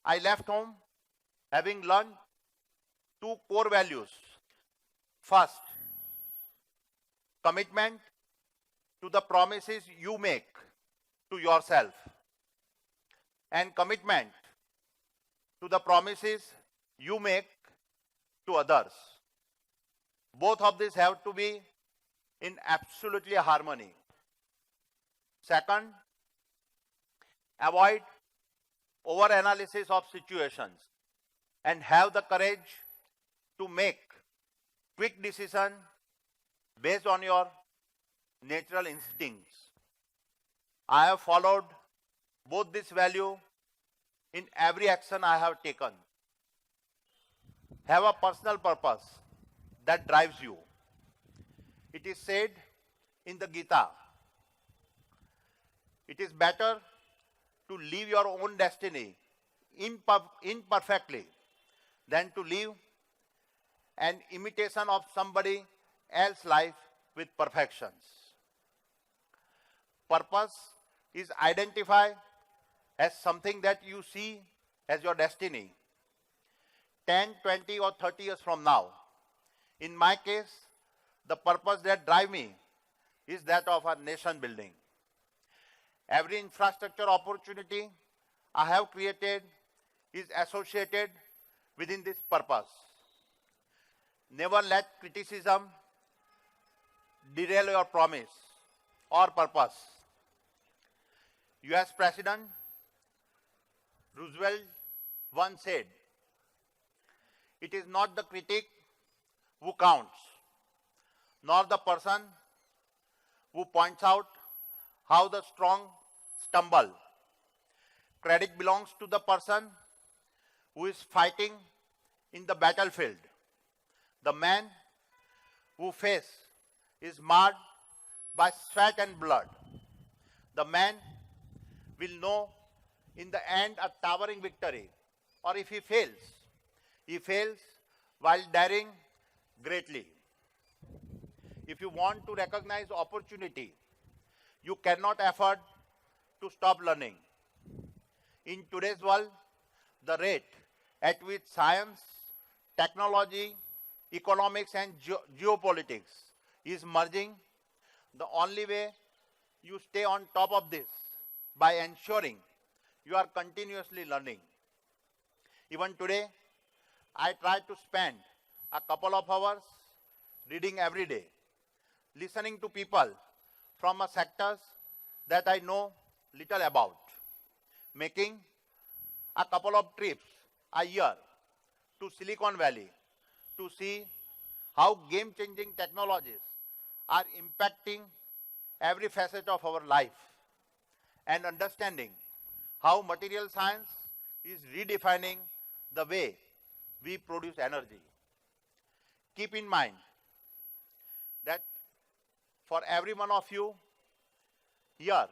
I left home having learned two core values. First, commitment to the promises you make to yourself, and commitment to the promises you make to others. Both of these have to be in absolutely harmony. Second, avoid over-analysis of situations and have the courage to make quick decisions based on your natural instincts. I have followed both this value in every action I have taken. Have a personal purpose that drives you. It is said in the Gita, it is better to live your own destiny imperfectly than to live an imitation of somebody else's life with perfections. Purpose is identified as something that you see as your destiny 10, 20 or 30 years from now. In my case, the purpose that drives me is that of a nation building. Every infrastructure opportunity I have created is associated within this purpose. Never let criticism derail your promise or purpose. US President Roosevelt once said, "It is not the critic who counts, nor the person who points out how the strong stumble. Credit belongs to the person who is fighting in the battlefield. The man whose face is marred by sweat and blood. The man will know in the end a towering victory. Or if he fails while daring greatly." If you want to recognize opportunity, you cannot afford to stop learning. In today's world, the rate at which science, technology, economics and geopolitics is merging, the only way you stay on top of this by ensuring you are continuously learning. Even today, I try to spend a couple of hours reading every day, listening to people from sectors that I know little about, making a couple of trips a year to Silicon Valley to see how game-changing technologies are impacting every facet of our life, and understanding how material science is redefining the way we produce energy. Keep in mind that for every one of you here,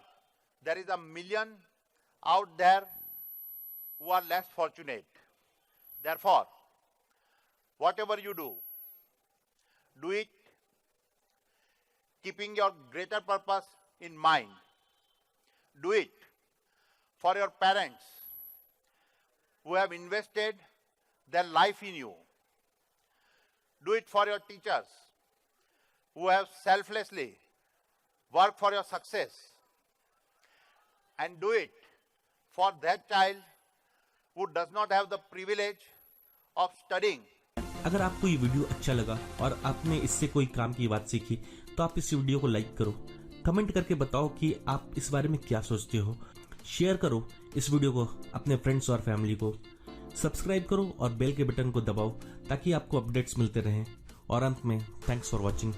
there is a million out there who are less fortunate. Therefore, whatever you do it keeping your greater purpose in mind. Do it for your parents who have invested their life in you. Do it for your teachers who have selflessly worked for your success. And do it for that child who does not have the privilege of studying. अगर आपको ये video अच्छा लगा और आपने इससे कोई काम की बात सीखी तो आप इस वीडियो को लाइक करो, कमेंट करके बताओ कि आप इस बारे में क्या सोचते हो, शेयर करो इस वीडियो को अपने फ्रेंड्स और फैमिली को, सब्सक्राइब करो और बेल के बटन को दबाओ ताकि आपको अपडेट्स मिलते रहें। और अंत में थैंक्स फॉर वॉचिंग।